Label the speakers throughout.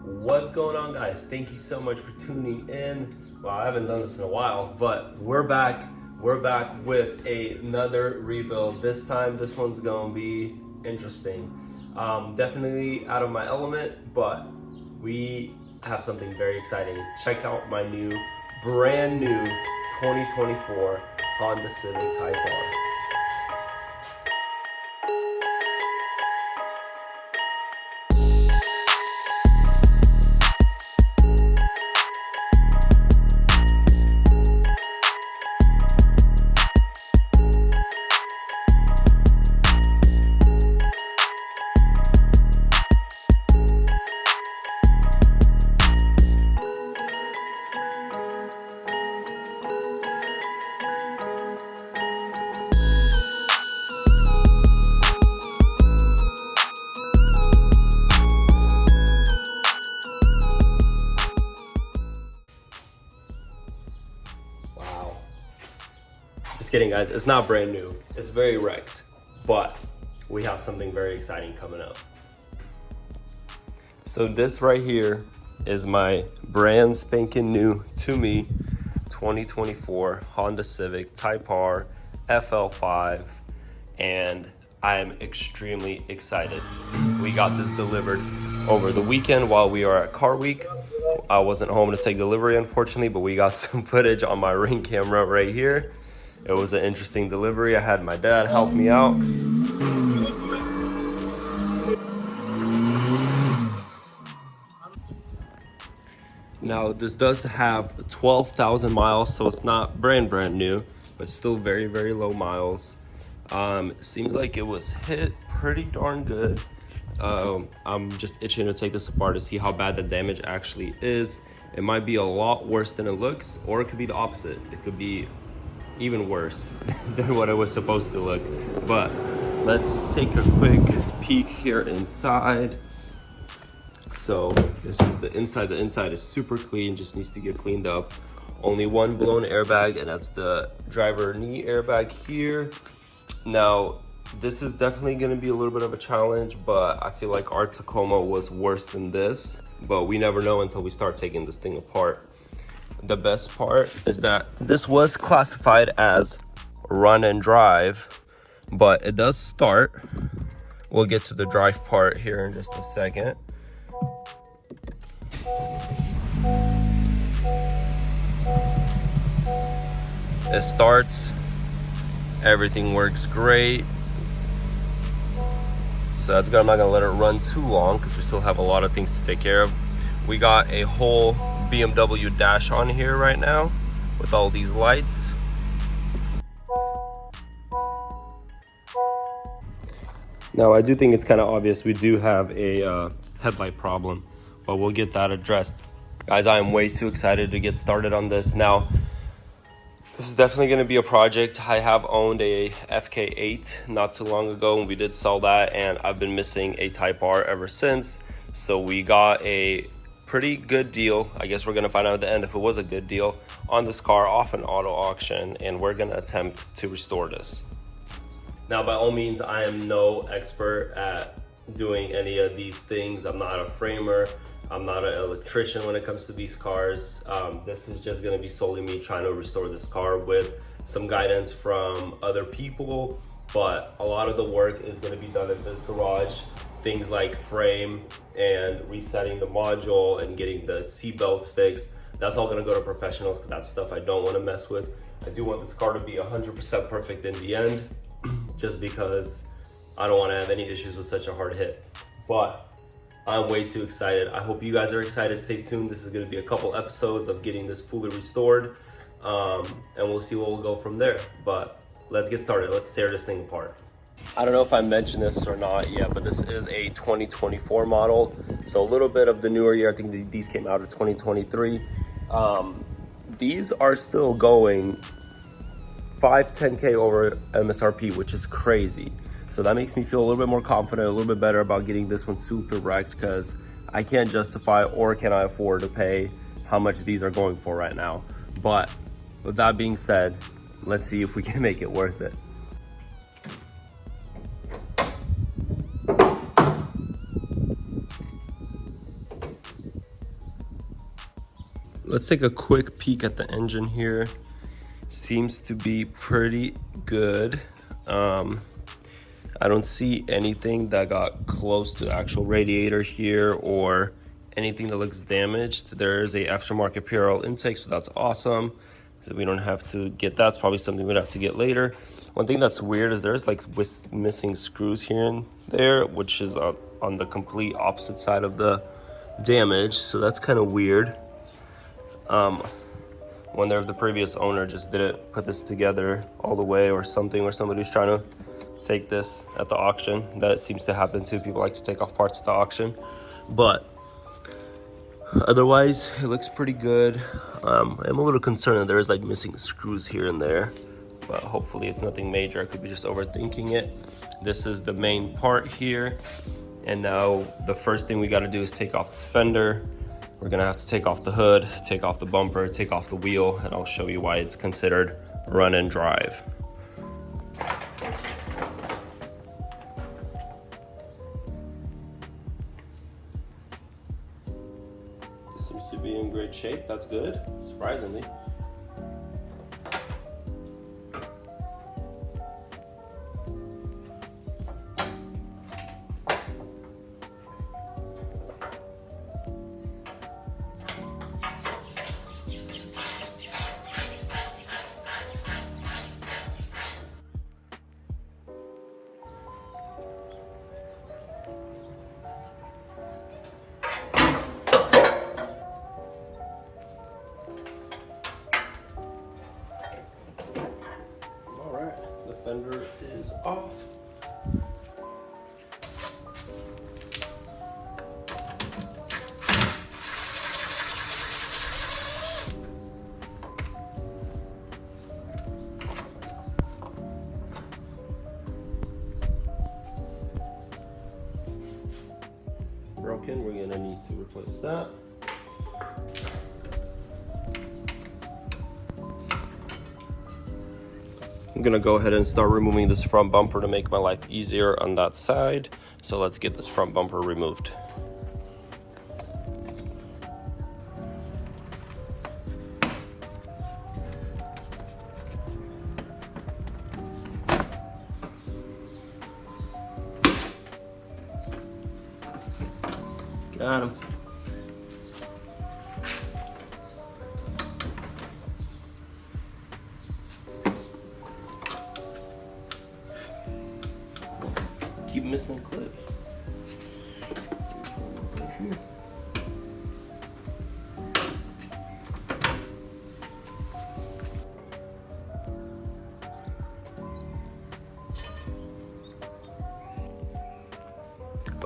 Speaker 1: What's going on, guys? Thank you so much for tuning in. Well, I haven't done this in a while, but we're back. We're back with another rebuild. This time, this one's gonna be interesting. Definitely out of my element, but we have something very exciting. Check out my brand new 2024 Honda Civic Type R. Just kidding, guys. It's not brand new. It's very wrecked, but we have something very exciting coming up. So this right here is my brand spanking new to me 2024 Honda Civic Type R FL5, and I am extremely excited. We got this delivered over the weekend while we are at Car Week. I wasn't home to take delivery, unfortunately, but we got some footage on my Ring camera right here. It was an interesting delivery. I had my dad help me out. Now, this does have 12,000 miles, so it's not brand new, but still very, very low miles. Seems like it was hit pretty darn good. I'm just itching to take this apart to see how bad the damage actually is. It might be a lot worse than it looks, or it could be the opposite. It could be even worse than what it was supposed to look. But let's take a quick peek here inside. So this is the inside. The inside is super clean, just needs to get cleaned up. Only one blown airbag, and that's the driver knee airbag here. Now, this is definitely gonna be a little bit of a challenge, but I feel like our Tacoma was worse than this, but we never know until we start taking this thing apart. The best part is that this was classified as run and drive, but it does start. We'll get to the drive part here in just a second. It starts, everything works great. So that's good. I'm not gonna let it run too long because we still have a lot of things to take care of. We got a whole BMW dash on here right now with all these lights. Now, I do think it's kind of obvious we do have a headlight problem, but we'll get that addressed. Guys, I am way too excited to get started on this. Now, this is definitely going to be a project. I have owned a FK8 not too long ago, and we did sell that, and I've been missing a Type R ever since. So we got a pretty good deal. I guess we're gonna find out at the end if it was a good deal on this car off an auto auction, and we're gonna attempt to restore this. Now, by all means, I am no expert at doing any of these things. I'm not a framer. I'm not an electrician when it comes to these cars. This is just gonna be solely me trying to restore this car with some guidance from other people, but a lot of the work is gonna be done in this garage. Things like frame and resetting the module and getting the seat belts fixed. That's all gonna go to professionals because that's stuff I don't wanna mess with. I do want this car to be 100% perfect in the end, just because I don't wanna have any issues with such a hard hit. But I'm way too excited. I hope you guys are excited. Stay tuned. This is gonna be a couple episodes of getting this fully restored, and we'll see where we'll go from there. But let's get started. Let's tear this thing apart. I don't know if I mentioned this or not yet, but this is a 2024 model. So a little bit of the newer year. I think these came out of 2023. These are still going 5-10K over MSRP, which is crazy. So that makes me feel a little bit more confident, a little bit better about getting this one super wrecked, because I can't justify or can I afford to pay how much these are going for right now. But with that being said, let's see if we can make it worth it. let's take a quick peek at the engine here. Seems to be pretty good. I don't see anything that got close to the actual radiator here or anything that looks damaged. There is a aftermarket PRL intake, so that's awesome. So we don't have to get that. It's probably something we'd have to get later. One thing that's weird is there's like missing screws here and there, which is on the complete opposite side of the damage. So that's kind of weird. Wonder if the previous owner just didn't put this together all the way or something, or somebody's trying to take this at the auction. That seems to happen too. People like to take off parts at the auction, but otherwise it looks pretty good. I'm a little concerned that there's like missing screws here and there, but hopefully it's nothing major. I could be just overthinking it. This is the main part here, and now the first thing we got to do is take off this fender. We're gonna have to take off the hood, take off the bumper, take off the wheel, and I'll show you why it's considered run and drive. This seems to be in great shape. That's good, surprisingly. The fender is off. Broken, we're gonna need to replace that. I'm gonna go ahead and start removing this front bumper to make my life easier on that side. So let's get this front bumper removed. Got him. Keep missing clip. Right here.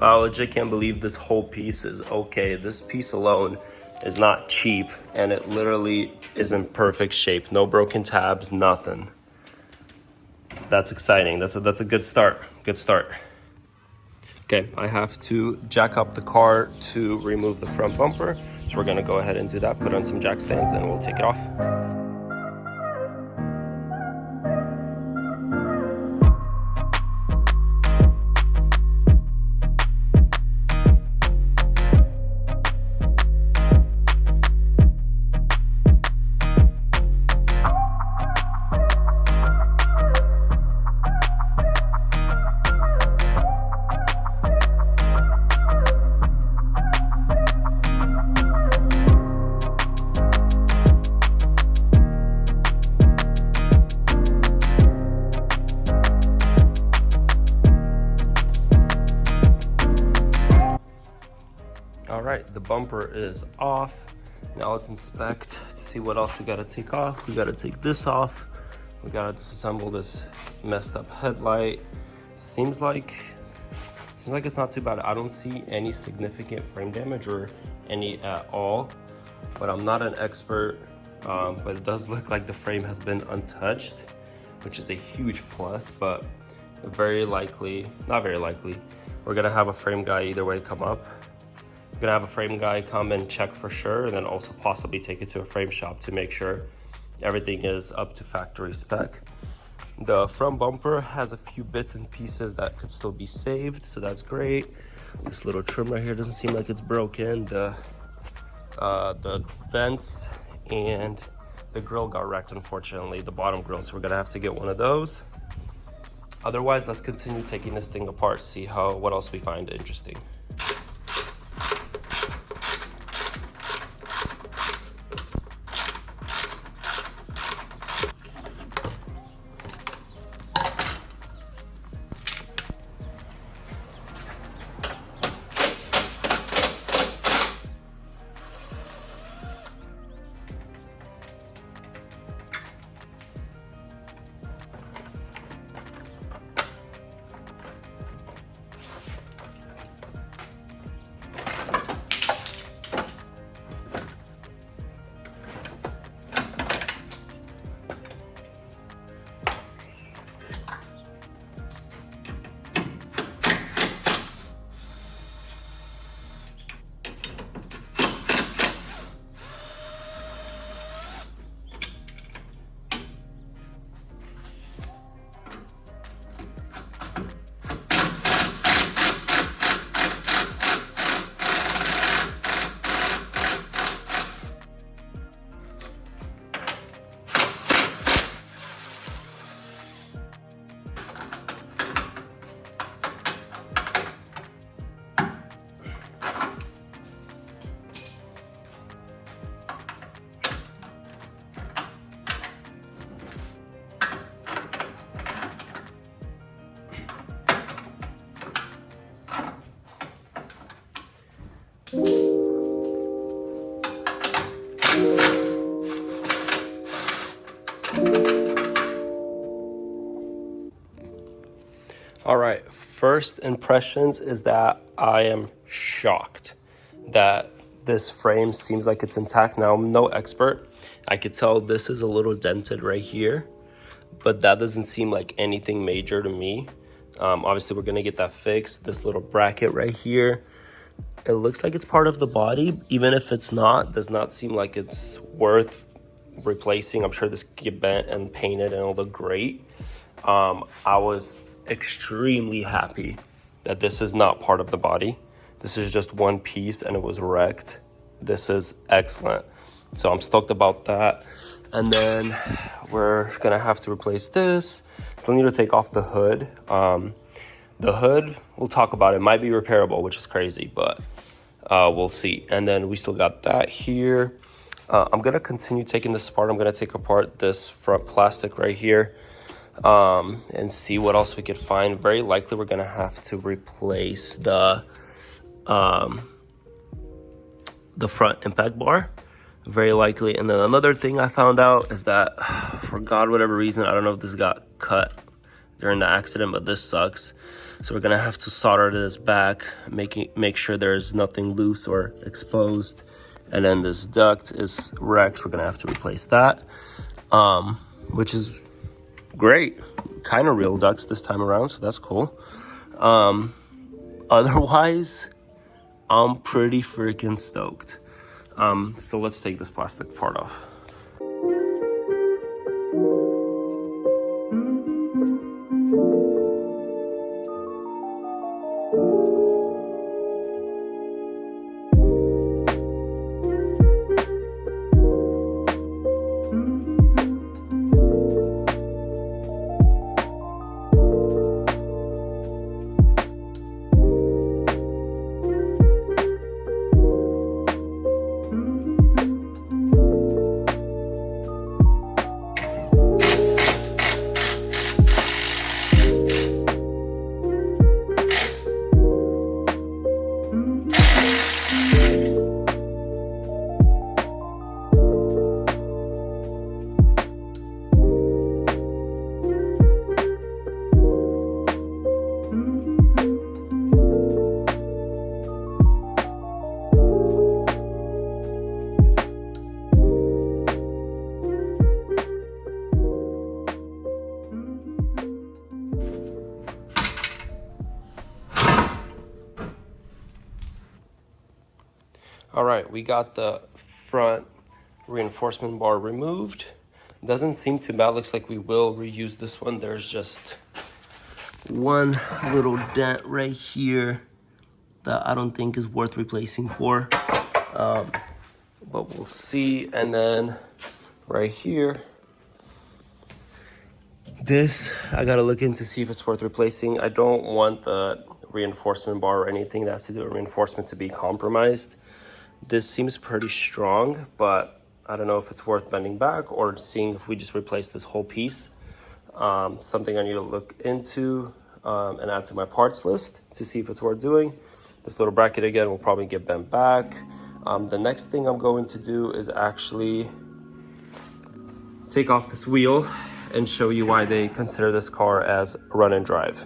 Speaker 1: I legit can't believe this whole piece is okay. This piece alone is not cheap, and it literally is in perfect shape. No broken tabs, nothing. That's exciting. That's a good start. Good start. Okay, I have to jack up the car to remove the front bumper. So we're gonna go ahead and do that, put on some jack stands, and we'll take it off. All right, the bumper is off. Now let's inspect to see what else we gotta take off. We gotta take this off. We gotta disassemble this messed up headlight. Seems like it's not too bad. I don't see any significant frame damage or any at all, but I'm not an expert. But it does look like the frame has been untouched, which is a huge plus, but very likely, not very likely, we're gonna have a frame guy either way come up. We're gonna have a frame guy come and check for sure, and then also possibly take it to a frame shop to make sure everything is up to factory spec. The front bumper has a few bits and pieces that could still be saved, so that's great. This little trim right here doesn't seem like it's broken. The The vents and the grill got wrecked, unfortunately, the bottom grill. So we're gonna have to get one of those. Otherwise, let's continue taking this thing apart, see what else we find interesting. All right, first impressions is that I am shocked that this frame seems like it's intact. Now, I'm no expert. I could tell this is a little dented right here, but that doesn't seem like anything major to me. Obviously, we're gonna get that fixed. This little bracket right here, it looks like it's part of the body. Even if it's not, does not seem like it's worth replacing. I'm sure this could get bent and painted and it'll look great. I was extremely happy that this is not part of the body. This is just one piece and it was wrecked. This is excellent. So I'm stoked about that. And then we're gonna have to replace this. Still need to take off the hood. The hood, we'll talk about it. Might be repairable, which is crazy, but we'll see. And then we still got that here. I'm gonna continue taking this apart. I'm gonna take apart this front plastic right here and see what else we could find. Very likely we're gonna have to replace the front impact bar, very likely. And then another thing I found out is that for God, whatever reason, I don't know if this got cut during the accident, but this sucks. So we're gonna have to solder this back, make sure there's nothing loose or exposed. And then this duct is wrecked. We're gonna have to replace that, which is great. Kind of real ducts this time around, so that's cool. Otherwise, I'm pretty freaking stoked. So let's take this plastic part off. All right, we got the front reinforcement bar removed. Doesn't seem too bad. Looks like we will reuse this one. There's just one little dent right here that I don't think is worth replacing for. but we'll see. And then right here, this I gotta look into see if it's worth replacing. I don't want the reinforcement bar or anything that has to do with reinforcement to be compromised. This seems pretty strong, but I don't know if it's worth bending back or seeing if we just replace this whole piece. Something I need to look into and add to my parts list to see if it's worth doing. This little bracket again will probably get bent back. The next thing I'm going to do is actually take off this wheel and show you why they consider this car as run and drive.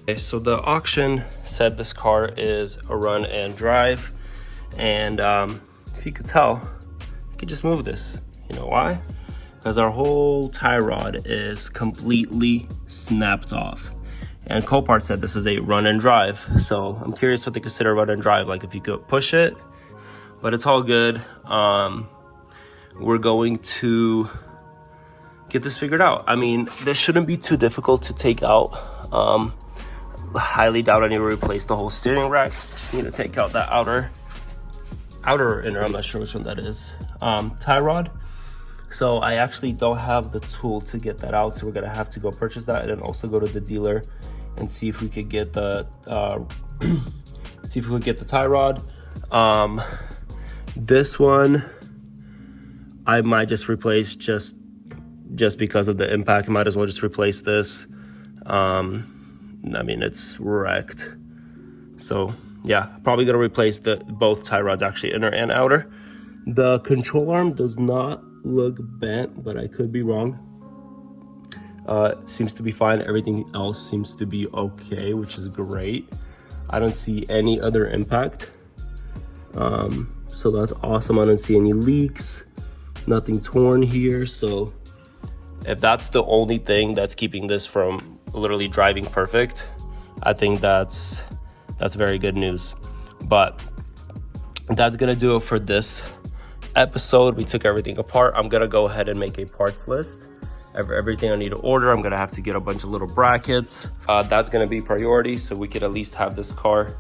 Speaker 1: Okay, so the auction said this car is a run and drive, and if you could tell, you could just move this. You know why? Because our whole tie rod is completely snapped off, and Copart said this is a run and drive. So I'm curious what they consider run and drive, like if you could push it, but it's all good. We're going to get this figured out. I mean, this shouldn't be too difficult to take out. Highly doubt I need to replace the whole steering rack. I need to take out that outer or inner, I'm not sure which one that is, tie rod. So I actually don't have the tool to get that out, so we're gonna have to go purchase that and then also go to the dealer and see if we could get the tie rod. This one I might just replace just because of the impact. I might as well just replace this. I mean, it's wrecked. So yeah, probably gonna replace both tie rods, actually, inner and outer. The control arm does not look bent, but I could be wrong. Seems to be fine. Everything else seems to be okay, which is great. I don't see any other impact. So that's awesome. I don't see any leaks, nothing torn here. So if that's the only thing that's keeping this from literally driving perfect, I think that's very good news. But that's gonna do it for this episode. We took everything apart. I'm gonna go ahead and make a parts list of everything I need to order. I'm gonna have to get a bunch of little brackets. That's gonna be priority, so we could at least have this car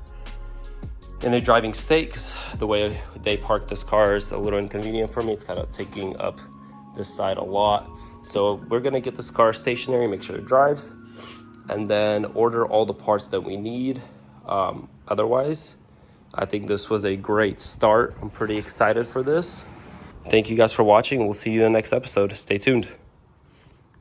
Speaker 1: in a driving state, because the way they park this car is a little inconvenient for me. It's kind of taking up this side a lot. So we're gonna get this car stationary, make sure it drives, and then order all the parts that we need. Otherwise, I think this was a great start. I'm pretty excited for this. Thank you guys for watching. We'll see you in the next episode. Stay tuned.